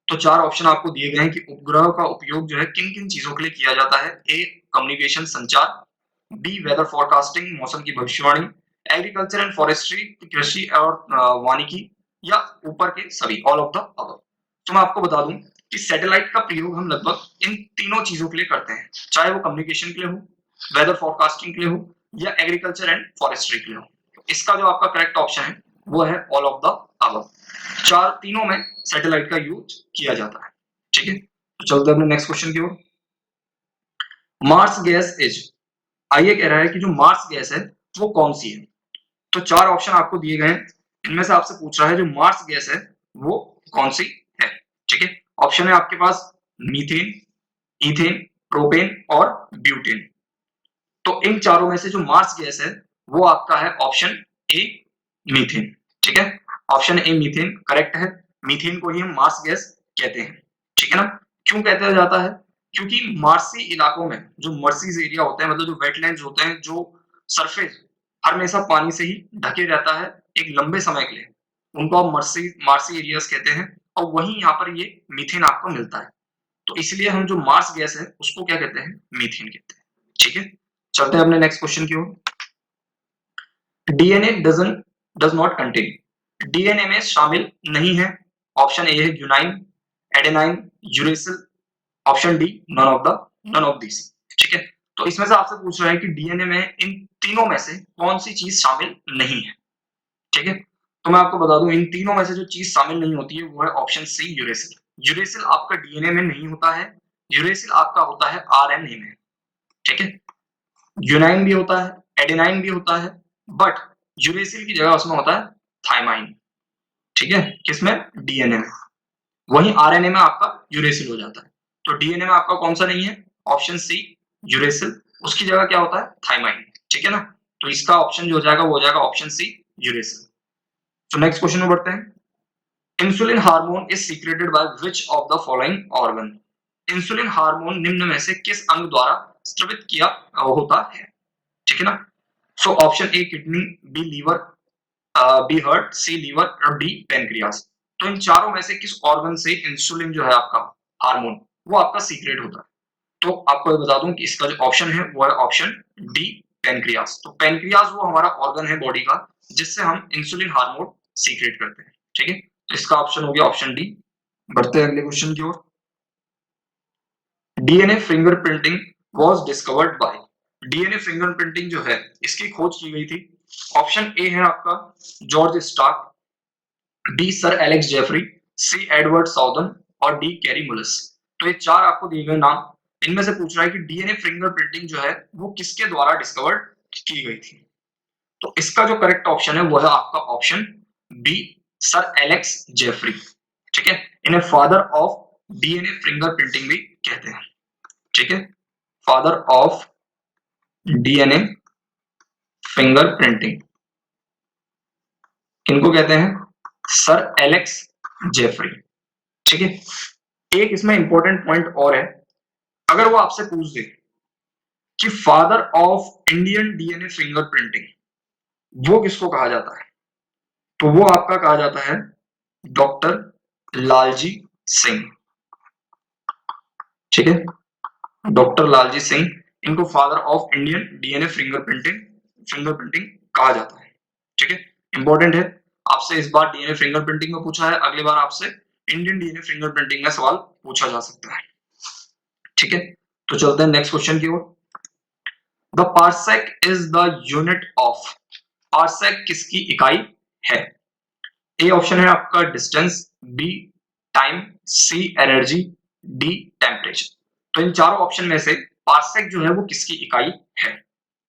तो चार ऑप्शन आपको दिए गए हैं कि उपग्रह का उपयोग जो है किन-किन चीजों के लिए किया जाता है। ए कम्युनिकेशन संचार, बी वेदर फोरकास्टिंग मौसम की भविष्यवाणी, एग्रीकल्चर एंड फॉरेस्ट्री कृषि और वानिकी, या ऊपर के सभी ऑल ऑफ द अबव। तो मैं आपको बता दूं कि सैटेलाइट का प्रयोग हम लगभग इन तीनों चीजों के लिए करते हैं, चाहे वो कम्युनिकेशन के लिए हो, वेदर फोरकास्टिंग के लिए हो, या एग्रीकल्चर एंड फॉरेस्ट्री के लिए हो। इसका जो आपका करेक्ट ऑप्शन है वो है ऑल ऑफ द अबव। चार तीनों में सैटेलाइट का यूज किया जाता है। ठीक है, तो चलते हैं अपने नेक्स्ट क्वेश्चन की ओर। मार्स गैस इज, आइए कह रहा है कि जो मार्स गैस है वो कौन सी है। तो चार ऑप्शन आपको दिए गए हैं, इनमें से आपसे पूछ रहा है जो मार्स गैस है वो कौन सी है। ठीक है, ऑप्शन है आपके पास मीथेन, इथेन, प्रोपेन और ब्यूटेन। तो इन चारों में से जो मार्स गैस है वो आपका है ऑप्शन ए मीथेन। ठीक है, ऑप्शन ए मीथेन करेक्ट है। मीथेन को ही हम मार्स गैस कहते हैं। ठीक है ना? क्यों कहते जाता है? क्योंकि मार्सी इलाकों में जो मर्सीज एरिया होते हैं, मतलब जो वेटलैंड्स होते हैं, जो सरफेस हमेशा पानी से ही ढके रहता है एक लंबे समय के लिए, उनको आप मर्सी मार्सी एरियाज कहते हैं। और वहीं यहाँ पर ये मीथेन आपको मिलता है। तो इसलिए हम जो मार्स गैस है उसको क्या कहते हैं? मीथेन कहते हैं। ठीक है, चलते हैं अपने नेक्स्ट क्वेश्चन की ओर। DNA does not contain, DNA में शामिल नहीं है। ऑप्शन ए है guanine, adenine, uracil, option D none of this. ठीक है, तो इसमें से आपसे पूछ रहा है कि डीएनए में इन तीनों में से कौन सी चीज शामिल नहीं है। ठीक है, तो मैं आपको बता दूं इन तीनों में से जो चीज शामिल नहीं होती है वो है ऑप्शन सी यूरेसिल। यूरेसिल आपका डीएनए में नहीं होता है, यूरेसिल आपका होता है आरएनए में। ठीक है, यूनाइन भी होता है, एडेनाइन भी होता है, बट यूरेसिल की जगह उसमें होता है थाइमाइन। ठीक है, किसमें? डीएनए में। वहीं आरएनए में आपका यूरेसिल हो जाता है। तो डीएनए में आपका कौन सा नहीं है? ऑप्शन सी यूरेसिल, उसकी जगह क्या होता है? थाइमाइन। ठीक है ना? तो इसका ऑप्शन जो हो जाएगा वो हो जाएगा ऑप्शन सी यूरेसिल। तो नेक्स्ट क्वेश्चन में बढ़ते हैं। Insulin hormone is secreted by which of the following organ, insulin hormone निम्न में से किस अंग द्वारा स्रावित किया होता है। ठीक है ना? So option A kidney, B liver, B heart, C liver और डी पेनक्रियास। तो इन चारों में से किस ऑर्गन से इंसुलिन जो है आपका हार्मोन वो आपका सीक्रेट होता है। तो आपको ये बता दूं कि इसका जो ऑप्शन है वो है ऑप्शन डी पेनक्रियास। तो पेनक्रियास वो हमारा ऑर्गन है बॉडी का जिससे हम इंसुलिन हार्मोन सीक्रेट करते हैं। ठीक है, तो इसका ऑप्शन हो गया ऑप्शन डी। बढ़ते हैं अगले क्वेश्चन की ओर। DNA fingerprinting was discovered by, DNA fingerprinting जो है इसकी खोज की गई थी। ऑप्शन ए है आपका George Stark, B sir Alex Jeffrey, C Edward Southern और डी कैरी मुलिस। तो ये चार आपको दिए गए नाम, इनमें से पूछ रहा है कि डीएनए फिंगरप्रिंटिंग जो है वो किसके द्वारा डिस्कवर्ड की गई थी। तो इसका जो करेक्ट ऑप्शन है वो है आपका option B sir Alex Jeffrey. ठीक है, इन्हें फादर ऑफ डीएनए फिंगरप्रिंटिंग भी कहते हैं। ठीक है, फादर ऑफ डीएनए फिंगरप्रिंटिंग किनको कहते हैं? Sir Alex Jeffrey. ठीक है, एक इसमें इंपॉर्टेंट पॉइंट और है, अगर वो आपसे पूछ दे कि father of Indian DNA fingerprinting वो किसको कहा जाता है, तो वो आपका कहा जाता है डॉक्टर लालजी सिंह। ठीक है, डॉक्टर लालजी सिंह, इनको father of Indian DNA fingerprinting कहा जाता है। ठीक है, इंपॉर्टेंट है, आपसे इस बार डीएनए फिंगरप्रिंटिंग में पूछा है, अगली बार आपसे इंडियन डीएनए फिंगरप्रिंटिंग में सवाल पूछा जा सकता है। ठीक है, तो चलते हैं नेक्स्ट क्वेश्चन की ओर। The parsec is the unit of, parsec किसकी इकाई है। ए ऑप्शन है आपका distance, B time, C energy, D temperature. तो इन चारों ऑप्शन में से पार्सेक जो है वो किसकी इकाई है।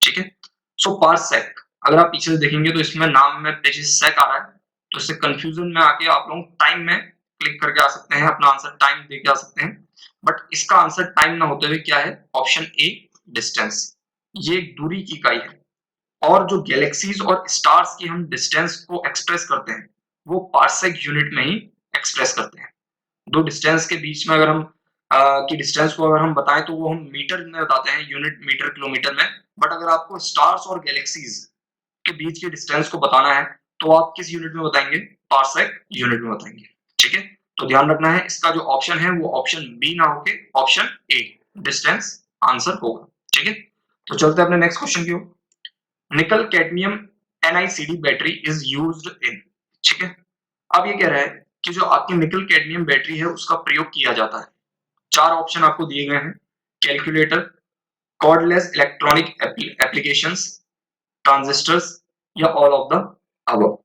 ठीक है, सो पार्सेक अगर आप पीछे से देखेंगे तो इसमें नाम में पीछे सेक आ रहा है, तो इससे कंफ्यूजन में आके आप लोग टाइम में क्लिक करके आ सकते हैं, अपना आंसर टाइम दे के आ सकते हैं, बट इसका आंसर टाइम ना होते हुए क्या है? ऑप्शन ए डिस्टेंस, ये एक दूरी की इकाई है। और जो गैलेक्सीज और स्टार्स की हम डिस्टेंस को एक्सप्रेस करते हैं वो पार्सेक यूनिट में ही एक्सप्रेस करते हैं। दो डिस्टेंस के बीच में अगर हम की डिस्टेंस को अगर हम बताएं तो वो हम मीटर में बताते हैं, यूनिट मीटर किलोमीटर में। बट अगर आपको स्टार्स और गैलेक्सीज के बीच के डिस्टेंस को बताना है तो आप किस यूनिट में बताएंगे? पार्सेक यूनिट में बताएंगे। ठीक है, तो ध्यान रखना है इसका जो ऑप्शन है वो ऑप्शन बी ना होके ऑप्शन ए डिस्टेंस आंसर होगा। ठीक है, तो चलते हैं अपने नेक्स्ट क्वेश्चन की ओर। Nickel cadmium NiCd battery is used in. ठीक है, अब ये कह रहा है कि जो आपकी निकल कैडमियम बैटरी है उसका प्रयोग किया जाता है। चार ऑप्शन आपको दिए गए हैं, calculator, cordless electronic applications, transistors या ऑल ऑफ द अबव।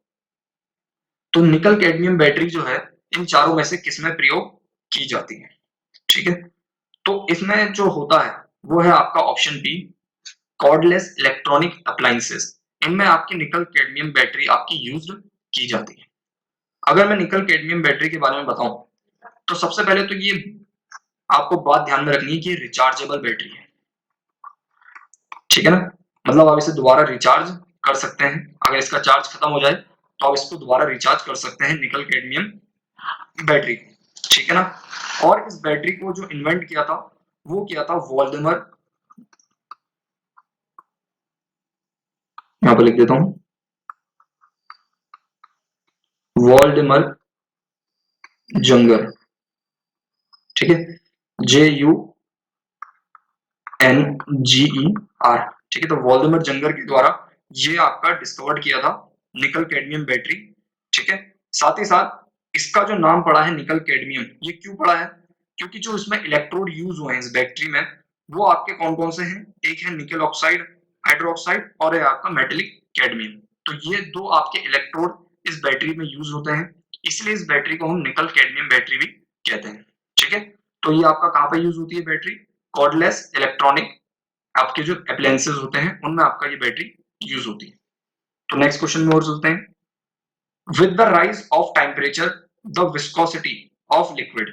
तो निकल कैडमियम बैटरी जो है इन चारों में से किसमें प्रयोग की जाती है? ठीक है, तो इसमें जो होता है वो है आपका option B, cordless electronic appliances. इनमें आपकी निकल कैडमियम बैटरी आपकी यूज्ड की जाती है। अगर मैं निकल कैडमियम बैटरी के बारे में बताऊं तो सबसे पहले तो ये आपको बात ध्यान में रखनी है कि ये रिचार्जेबल बैटरी है। ठीक है ना, मतलब आप इसे दोबारा रिचार्ज कर सकते हैं। अगर इसका चार्ज खत्म हो जाए तो आप इसको दोबारा रिचार्ज कर सकते हैं निकल कैडमियम बैटरी। ठीक है ना, और इस बैटरी को जो इन्वेंट किया था वो किया था वोल्डेमर, यहां पर लिख देता हूं, वोल्डेमर जंगर। ठीक है, JUNGER। ठीक है, तो वोल्डेमर जंगर के द्वारा ये आपका डिस्कवर्ड किया था निकल कैडमियम बैटरी। ठीक है, साथ ही साथ इसका जो नाम पड़ा है निकल कैडमियम, ये क्यों पड़ा है? क्योंकि जो इसमें इलेक्ट्रोड यूज हुए हैं इस बैटरी में वो आपके कौन कौन से हैं? एक है निकल ऑक्साइड, हाइड्रोक्साइड और है आपका मेटेलिक कैडमियम। तो ये दो आपके इलेक्ट्रोड इस बैटरी में यूज होते हैं, इसलिए इस बैटरी को हम निकल कैडमियम बैटरी भी कहते हैं। ठीक है, तो ये आपका कहां पर यूज होती है बैटरी? कॉर्डलेस इलेक्ट्रॉनिक आपके जो अप्लायंसेस होते हैं उनमें आपका ये बैटरी यूज होती है। तो नेक्स्ट क्वेश्चन में और चलते हैं। With the rise of temperature, the viscosity of liquid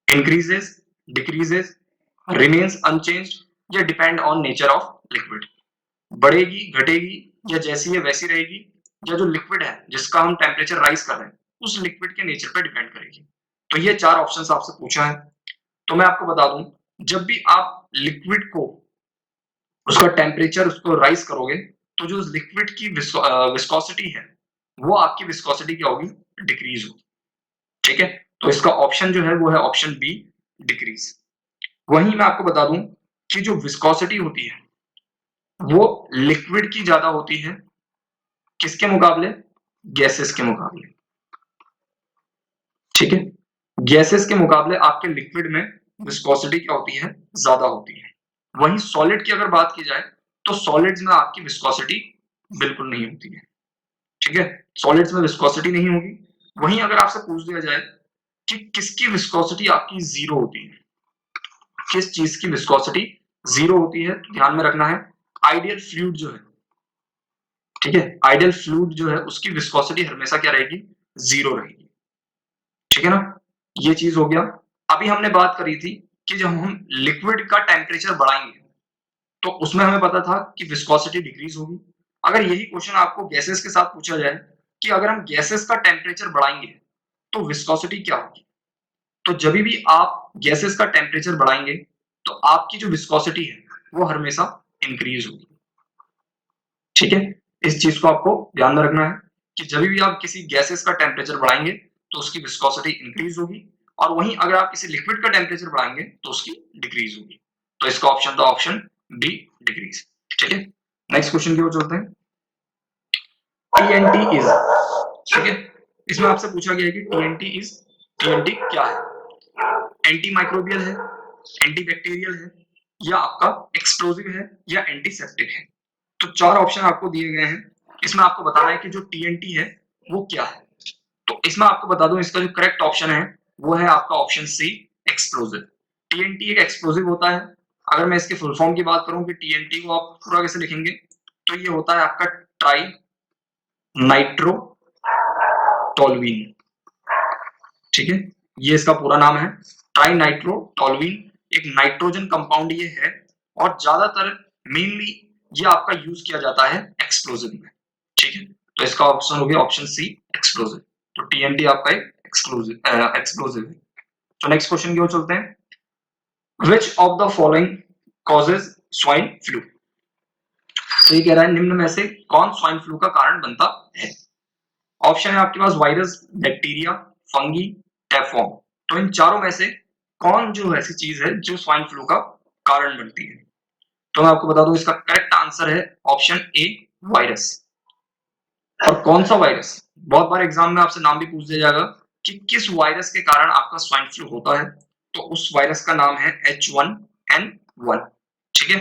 increases, decreases, remains unchanged या depend on nature of liquid। बढ़ेगी, घटेगी या जैसी है वैसी रहेगी, या जो लिक्विड है जिसका हम टेम्परेचर राइज कर रहे हैं उस लिक्विड के नेचर पर डिपेंड करेगी। तो ये चार ऑप्शंस आपसे पूछा है। तो मैं आपको बता दूं, जब भी आप लिक्विड को उसका टेम्परेचर उसको राइज करोगे तो जो लिक्विड की विस्कोसिटी है वो आपकी विस्कोसिटी क्या होगी? डिक्रीज होगी। ठीक है, तो इसका ऑप्शन जो है वो है ऑप्शन बी, डिक्रीज। वहीं मैं आपको बता दूं कि जो विस्कोसिटी होती है वो लिक्विड की ज्यादा होती है, किसके मुकाबले? गैसेस के मुकाबले। ठीक है, गैसेस के मुकाबले आपके लिक्विड में विस्कोसिटी क्या होती है? ज्यादा होती है। वहीं सॉलिड की अगर बात की जाए तो सॉलिड्स में आपकी विस्कोसिटी बिल्कुल नहीं होती है। ठीक है, सॉलिड्स में विस्कोसिटी नहीं होगी। वहीं अगर आपसे पूछ दिया जाए कि किसकी विस्कोसिटी आपकी जीरो होती है, किस चीज की विस्कोसिटी जीरो होती है, तो ध्यान में रखना है आइडियल फ्लूइड जो है, ठीक है, आइडियल फ्लूइड जो है उसकी विस्कोसिटी हमेशा क्या रहेगी? जीरो रहेगी। ठीक है ना, ये चीज हो गया। अभी हमने बात करी थी कि जब हम लिक्विड का टेम्परेचर बढ़ाएंगे तो उसमें हमें पता था कि विस्कोसिटी डिक्रीज होगी। अगर यही क्वेश्चन आपको गैसेस के साथ पूछा जाए कि अगर हम गैसेस का टेम्परेचर बढ़ाएंगे तो विस्कोसिटी क्या होगी, तो जब भी आप गैसेस का टेम्परेचर बढ़ाएंगे तो आपकी जो विस्कोसिटी है वो हमेशा इंक्रीज होगी। ठीक है, इस चीज को आपको ध्यान में रखना है कि जब भी आप किसी गैसेस का टेम्परेचर बढ़ाएंगे तो उसकी विस्कोसिटी इंक्रीज होगी, और वहीं अगर आप किसी लिक्विड का टेम्परेचर बढ़ाएंगे तो उसकी डिक्रीज होगी। तो इसका ऑप्शन था ऑप्शन बी, डिक्रीज। ठीक है, नेक्स्ट क्वेश्चन की ओर चलते हैं। TNT इज, ठीक है, इसमें आपसे पूछा गया है कि TNT क्या है? एंटी माइक्रोबियल है, एंटी बैक्टीरियल है, या आपका एक्सप्लोजिव है, या एंटीसेप्टिक है। तो चार ऑप्शन आपको दिए गए हैं, इसमें आपको बताना है कि जो TNT है वो क्या है। तो इसमें आपको बता दूं इसका जो करेक्ट ऑप्शन है वो है आपका ऑप्शन सी, एक्सप्लोजिव। TNT एक एक्सप्लोजिव होता है। अगर मैं इसके फुल फॉर्म की बात करूं कि TNT को आप पूरा कैसे लिखेंगे तो ये होता है आपका ट्राई नाइट्रो टोलुइन। ठीक है, ये इसका पूरा नाम है, ट्राई नाइट्रो टोलुइन। एक नाइट्रोजन कंपाउंड ये है और ज्यादातर मेनली ये आपका यूज किया जाता है एक्सप्लोजिव में, ठीक है। तो इसका ऑप्शन हो गया ऑप्शन सी एक्सप्लोजिव। तो टीएनटी आपका एक एक्सप्लोजिव है। तो नेक्स्ट क्वेश्चन की ओर चलते हैं। Which of the following causes swine flu? तो ये कह रहा है निम्न में से कौन स्वाइन फ्लू का कारण बनता है? ऑप्शन है आपके पास वायरस, बैक्टीरिया, फंगी, टैफॉर्म। तो इन चारों में से कौन जो ऐसी चीज है जो स्वाइन फ्लू का कारण बनती है? तो मैं आपको बता दूं इसका करेक्ट आंसर है ऑप्शन ए वायरस। और कौन सा वायरस? बहुत बार एग्जाम में आपसे नाम भी पूछ दिया जाएगा कि किस वायरस के कारण आपका स्वाइन फ्लू होता है। तो उस वायरस का नाम है H1N1, ठीक है।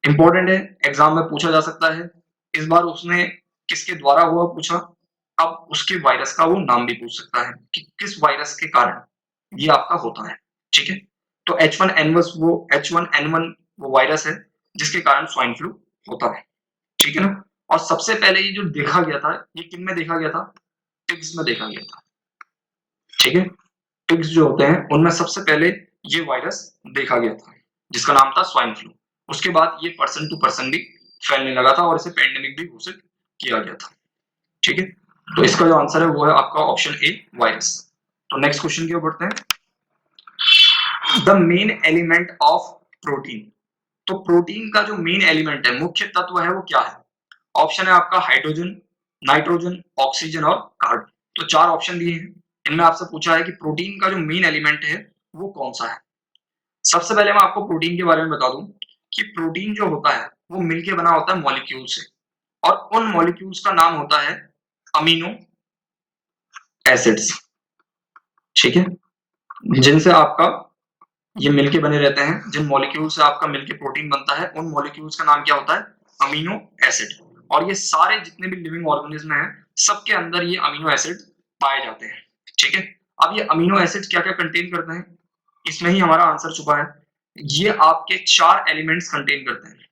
इंपॉर्टेंट है, एग्जाम में पूछा जा सकता है। इस बार उसने किसके द्वारा हुआ पूछा, अब उसके वायरस का वो नाम भी पूछ सकता है कि किस वायरस के कारण ये आपका होता है, ठीक है। तो H1N1 वो वायरस है जिसके कारण स्वाइन फ्लू होता है, ठीक है ना। और सबसे पहले ये जो देखा गया था, ये किन में देखा गया था? पिग्स में देखा गया था, ठीक है। पिग्स जो होते हैं उनमें सबसे पहले ये वायरस देखा गया था जिसका नाम था स्वाइन फ्लू। उसके बाद ये पर्सन टू पर्सन भी फैलने लगा था और इसे पेंडेमिक भी घोषित किया गया था, ठीक है। तो इसका जो आंसर है वो है आपका ऑप्शन ए वायरस। तो नेक्स्ट क्वेश्चन की ओर बढ़ते हैं। The main element of protein. तो प्रोटीन का जो मेन एलिमेंट है, मुख्य तत्व है, वो क्या है? ऑप्शन है आपका हाइड्रोजन, नाइट्रोजन, ऑक्सीजन और कार्बन। तो चार ऑप्शन दिए हैं, इनमें आपसे पूछा है कि प्रोटीन का जो मेन एलिमेंट है वो कौन सा है। सबसे पहले मैं आपको प्रोटीन के बारे में बता दूं कि प्रोटीन जो होता है वो मिलके बना होता है मॉलिक्यूल से, और उन मॉलिक्यूल्स का नाम होता है अमीनो एसिड्स, ठीक है। जिनसे आपका ये मिलके बने रहते हैं, जिन मॉलिक्यूल से आपका मिलके प्रोटीन बनता है उन मॉलिक्यूल्स का नाम क्या होता है? Amino acid. और ये सारे जितने भी लिविंग ऑर्गेनिज्म हैं सबके अंदर ये अमीनो एसिड पाए जाते हैं, ठीक है। अब ये अमीनो एसिड क्या क्या कंटेन करते हैं, इसमें ही हमारा आंसर छुपा है। ये आपके चार एलिमेंट्स कंटेन करते हैं।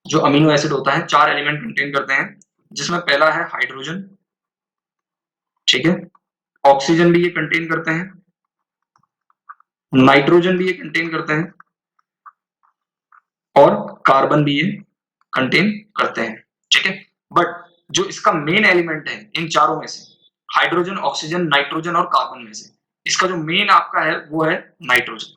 जो अमीनो एसिड होता है चार एलिमेंट कंटेन करते हैं, जिसमें पहला है हाइड्रोजन, ठीक है। ऑक्सीजन भी ये कंटेन करते हैं, नाइट्रोजन भी ये कंटेन करते हैं, और कार्बन भी ये कंटेन करते हैं, ठीक है। बट जो इसका मेन एलिमेंट है इन चारों में से, हाइड्रोजन, ऑक्सीजन, नाइट्रोजन और कार्बन में से, इसका जो मेन आपका है वो है नाइट्रोजन।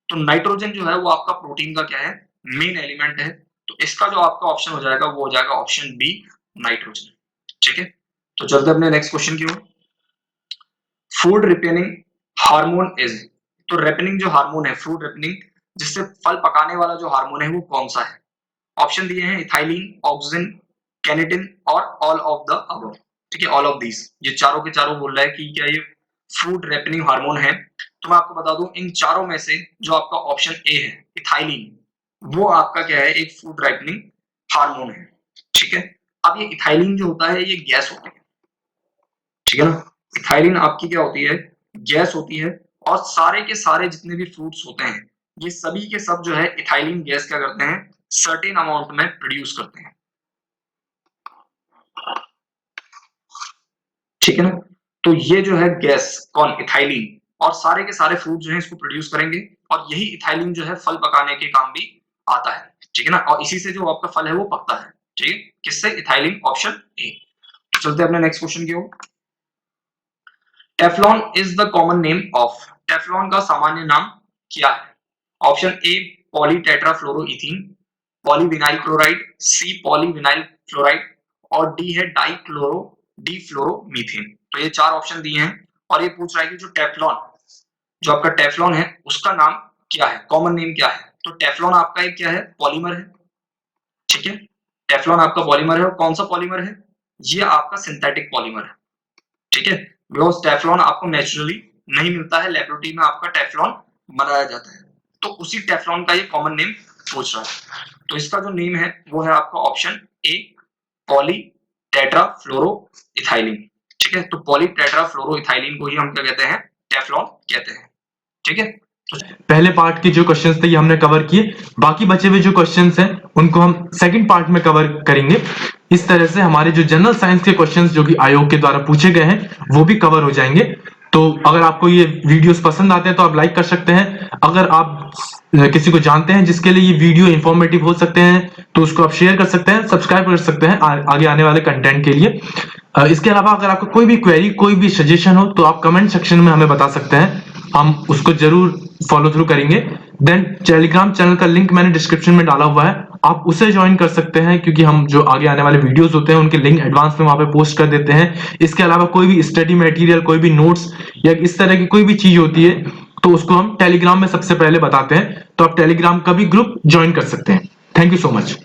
तो नाइट्रोजन जो है वो आपका प्रोटीन का क्या है? मेन एलिमेंट है। तो इसका जो आपका ऑप्शन हो जाएगा वो हो जाएगा ऑप्शन बी नाइट्रोजन, ठीक है। तो चलते अपने नेक्स्ट क्वेश्चन की ओर। Food ripening hormone is. तो रेपनिंग जो हार्मोन है, फूड रेपनिंग, जिससे फल पकाने वाला जो हार्मोन है वो कौन सा है? ऑप्शन दिए हैं इथाइलिन, ऑक्सिन, कैनेटिन और ऑल ऑफ द अबव, ठीक है। ऑल ऑफ दीज, ये चारों के चारों बोल रहा है कि क्या ये फूड रेपनिंग हार्मोन है। तो मैं आपको बता दूं इन चारों में से जो आपका ऑप्शन ए है इथाइलिन, वो आपका क्या है? एक फूड रेपनिंग हार्मोन है, ठीक है। अब ये इथाइलिन जो होता है ये गैस होती है, ठीक है ना। इथाइलिन आपकी क्या होती है? गैस होती है। और सारे के सारे जितने भी फ्रूट्स होते हैं ये सभी के सब जो है इथाइलिन गैस क्या करते हैं? सर्टेन अमाउंट में प्रोड्यूस करते हैं, ठीक है ना। तो ये जो है गैस कौन? इथाइलिन। और सारे के सारे फ्रूट जो है इसको प्रोड्यूस करेंगे, और यही इथाइलिन जो है फल पकाने के काम भी आता है, ठीक है ना। और इसी से जो आपका फल है वो पकता है, ठीक है। किससे? Ethylene, option A. चलते हैं अपने नेक्स्ट क्वेश्चन की ओर। Teflon is the common name of. Teflon का सामान्य नाम क्या है? Option A polytetrafluoroethene, polyvinyl chloride, C polyvinyl fluoride और डी है डिफ्लोरोमीथेन। तो ये चार ऑप्शन दिए हैं और ये पूछ रहा है कि जो टेफ्लॉन, जो आपका टेफ्लॉन है उसका नाम क्या है, कॉमन नेम क्या है। तो टेफ्लॉन आपका एक क्या है? पॉलीमर है, ठीक है। टेफ्लॉन आपका पॉलीमर है, और कौन सा पॉलीमर है? ये आपका सिंथेटिक पॉलीमर है, ठीक है। बिकॉज टेफ्लॉन आपको नेचुरली नहीं मिलता है, लेबोरेटरी में आपका टेफ्लॉन बनाया जाता है। तो उसी टेफ्लॉन का ये कॉमन नेम पूछ रहा है। तो इसका जो नेम है वो है आपका ऑप्शन ए पॉली टेट्राफ्लोरोइथाइलिन, ठीक है। तो पॉली टेट्राफ्लोरोइथाइलिन को ही हम क्या कहते हैं? टेफ्लॉन कहते हैं, ठीक है। पहले पार्ट के जो क्वेश्चंस थे ये हमने कवर किए, बाकी बचे हुए जो क्वेश्चंस हैं उनको हम सेकंड पार्ट में कवर करेंगे। इस तरह से हमारे जो जनरल साइंस के क्वेश्चंस जो कि आयोग के द्वारा पूछे गए हैं वो भी कवर हो जाएंगे। तो अगर आपको ये वीडियोस पसंद आते हैं तो आप लाइक कर सकते हैं। अगर आप किसी को जानते हैं जिसके लिए ये वीडियो इंफॉर्मेटिव हो सकते हैं तो उसको आप शेयर कर सकते हैं, सब्सक्राइब कर सकते हैं आगे आने वाले कंटेंट के लिए। इसके अलावा अगर आपको कोई भी क्वेरी, कोई भी सजेशन हो तो आप कमेंट सेक्शन में हमें बता सकते हैं, हम उसको जरूर फॉलो थ्रू करेंगे। देन टेलीग्राम चैनल का लिंक मैंने डिस्क्रिप्शन में डाला हुआ है, आप उसे ज्वाइन कर सकते हैं, क्योंकि हम जो आगे आने वाले वीडियोस होते हैं उनके लिंक एडवांस में वहां पे पोस्ट कर देते हैं। इसके अलावा कोई भी स्टडी मटेरियल, कोई भी नोट्स या इस तरह की कोई भी चीज होती है तो उसको हम टेलीग्राम में सबसे पहले बताते हैं, तो आप टेलीग्राम का भी ग्रुप ज्वाइन कर सकते हैं। Thank you so much.